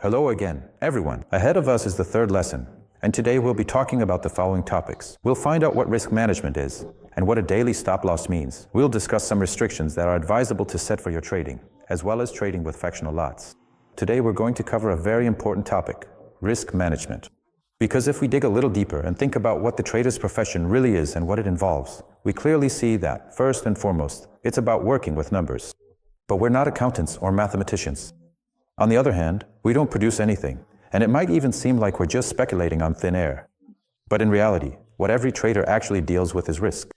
Hello again, everyone. Ahead of us is the third lesson, and today we'll be talking about the following topics. We'll find out what risk management is and what a daily stop loss means. We'll discuss some restrictions that are advisable to set for your trading, as well as trading with fractional lots. Today we're going to cover a very important topic, risk management. Because if we dig a little deeper and think about what the trader's profession really is and what it involves, we clearly see that, first and foremost, it's about working with numbers. But we're not accountants or mathematicians. On the other hand, we don't produce anything, and it might even seem like we're just speculating on thin air. But in reality, what every trader actually deals with is risk.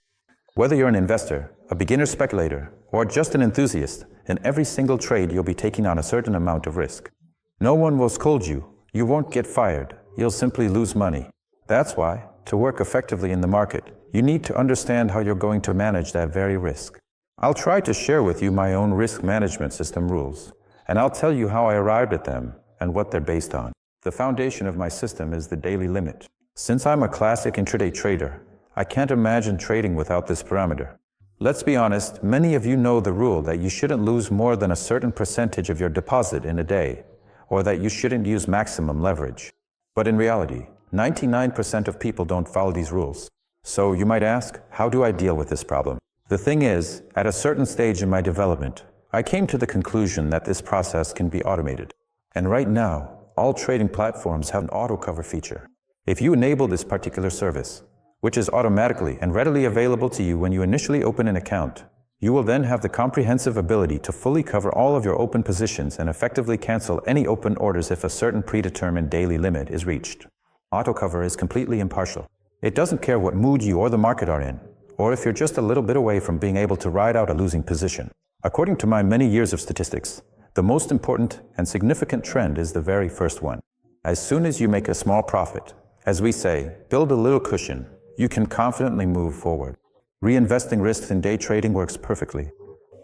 Whether you're an investor, a beginner speculator, or just an enthusiast, in every single trade you'll be taking on a certain amount of risk. No one will scold you, you won't get fired, you'll simply lose money. That's why, to work effectively in the market, you need to understand how you're going to manage that very risk. I'll try to share with you my own risk management system rules, and I'll tell you how I arrived at them and what they're based on. The foundation of my system is the daily limit. Since I'm a classic intraday trader, I can't imagine trading without this parameter. Let's be honest, many of you know the rule that you shouldn't lose more than a certain percentage of your deposit in a day, or that you shouldn't use maximum leverage. But in reality, 99% of people don't follow these rules. So you might ask, how do I deal with this problem? The thing is, at a certain stage in my development, I came to the conclusion that this process can be automated. And right now, all trading platforms have an auto cover feature. If you enable this particular service, which is automatically and readily available to you when you initially open an account, you will then have the comprehensive ability to fully cover all of your open positions and effectively cancel any open orders if a certain predetermined daily limit is reached. Auto cover is completely impartial. It doesn't care what mood you or the market are in, or if you're just a little bit away from being able to ride out a losing position. According to my many years of statistics, the most important and significant trend is the very first one. As soon as you make a small profit, as we say, build a little cushion, you can confidently move forward. Reinvesting risks in day trading works perfectly.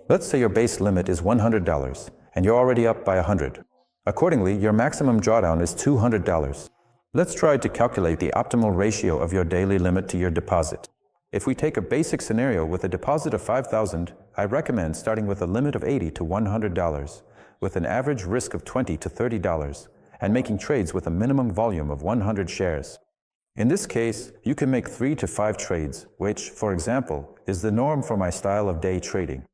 Let's say your base limit is $100 and you're already up by $100. Accordingly, your maximum drawdown is $200. Let's try to calculate the optimal ratio of your daily limit to your deposit. If we take a basic scenario with a deposit of $5,000, I recommend starting with a limit of $80 to $100, with an average risk of $20 to $30, and making trades with a minimum volume of 100 shares. In this case, you can make 3 to 5 trades, which, for example, is the norm for my style of day trading.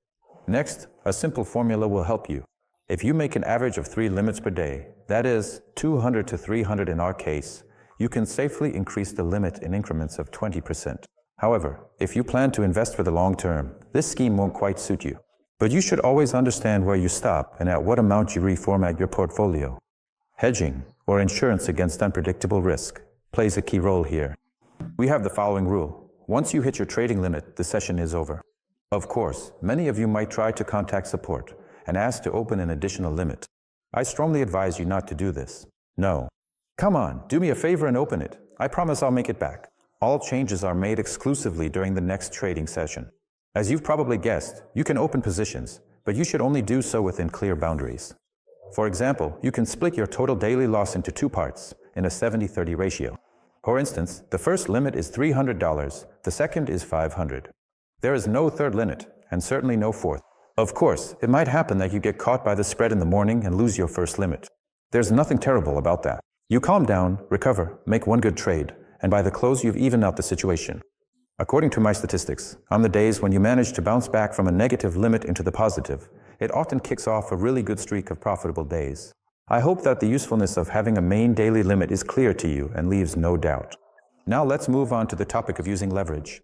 Next, a simple formula will help you. If you make an average of 3 limits per day, that is, 200 to 300 in our case, you can safely increase the limit in increments of 20%. However, if you plan to invest for the long term, this scheme won't quite suit you. But you should always understand where you stop and at what amount you reformat your portfolio. Hedging, or insurance against unpredictable risk, plays a key role here. We have the following rule. Once you hit your trading limit, the session is over. Of course, many of you might try to contact support and ask to open an additional limit. I strongly advise you not to do this. No. Come on, do me a favor and open it. I promise I'll make it back. All changes are made exclusively during the next trading session. As you've probably guessed, you can open positions, but you should only do so within clear boundaries. For example, you can split your total daily loss into 2 parts in a 70-30 ratio. For instance, the first limit is $300, the second is $500. There is no third limit, and certainly no fourth. Of course, it might happen that you get caught by the spread in the morning and lose your first limit. There's nothing terrible about that. You calm down, recover, make one good trade, and by the close you've evened out the situation. According to my statistics, on the days when you manage to bounce back from a negative limit into the positive, it often kicks off a really good streak of profitable days. I hope that the usefulness of having a main daily limit is clear to you and leaves no doubt. Now let's move on to the topic of using leverage.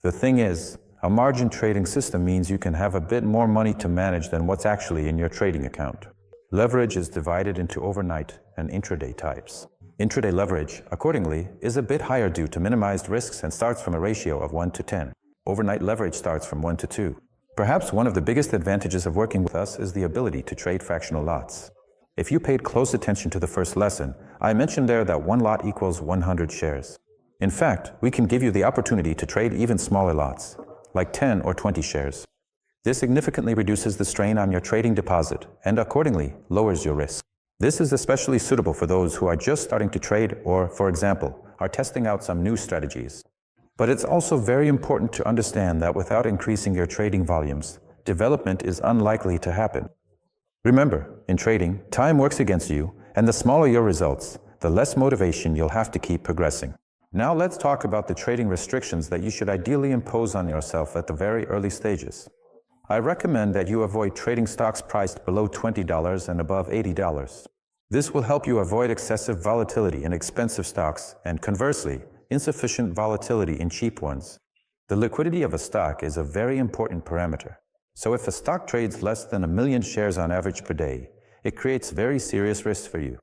The thing is, a margin trading system means you can have a bit more money to manage than what's actually in your trading account. Leverage is divided into overnight and intraday types. Intraday leverage, accordingly, is a bit higher due to minimized risks and starts from a ratio of 1 to 10. Overnight leverage starts from 1 to 2. Perhaps one of the biggest advantages of working with us is the ability to trade fractional lots. If you paid close attention to the first lesson, I mentioned there that 1 lot equals 100 shares. In fact, we can give you the opportunity to trade even smaller lots, like 10 or 20 shares. This significantly reduces the strain on your trading deposit and accordingly lowers your risk. This is especially suitable for those who are just starting to trade or, for example, are testing out some new strategies. But it's also very important to understand that without increasing your trading volumes, development is unlikely to happen. Remember, in trading, time works against you, And the smaller your results, the less motivation you'll have to keep progressing. Now let's talk about the trading restrictions that you should ideally impose on yourself at the very early stages. I recommend that you avoid trading stocks priced below $20 and above $80. This will help you avoid excessive volatility in expensive stocks and, conversely, insufficient volatility in cheap ones. The liquidity of a stock is a very important parameter. So if a stock trades less than 1 million shares on average per day, it creates very serious risks for you.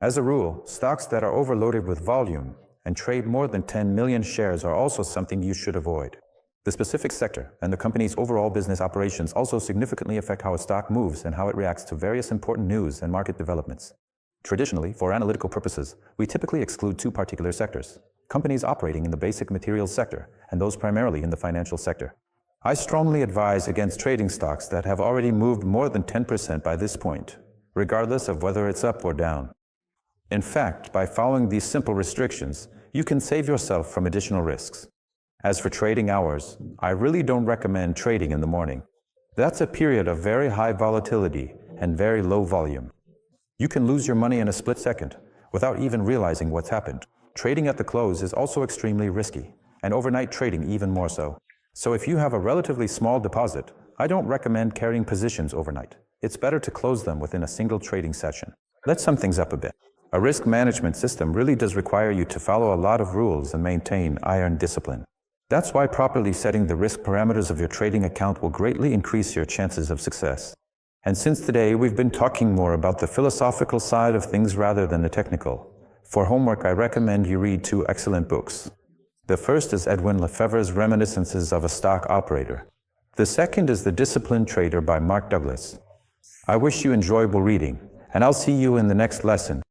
As a rule, stocks that are overloaded with volume and trade more than 10 million shares are also something you should avoid. The specific sector and the company's overall business operations also significantly affect how a stock moves and how it reacts to various important news and market developments. Traditionally, for analytical purposes, we typically exclude 2 particular sectors: companies operating in the basic materials sector and those primarily in the financial sector. I strongly advise against trading stocks that have already moved more than 10% by this point, regardless of whether it's up or down. In fact, by following these simple restrictions, you can save yourself from additional risks. As for trading hours, I really don't recommend trading in the morning. That's a period of very high volatility and very low volume. You can lose your money in a split second without even realizing what's happened. Trading at the close is also extremely risky, and overnight trading even more so. So if you have a relatively small deposit, I don't recommend carrying positions overnight. It's better to close them within a single trading session. Let's sum things up a bit. A risk management system really does require you to follow a lot of rules and maintain iron discipline. That's why properly setting the risk parameters of your trading account will greatly increase your chances of success. And since today we've been talking more about the philosophical side of things rather than the technical, for homework I recommend you read 2 excellent books. The first is Edwin Lefebvre's Reminiscences of a Stock Operator. The second is The Disciplined Trader by Mark Douglas. I wish you enjoyable reading, and I'll see you in the next lesson.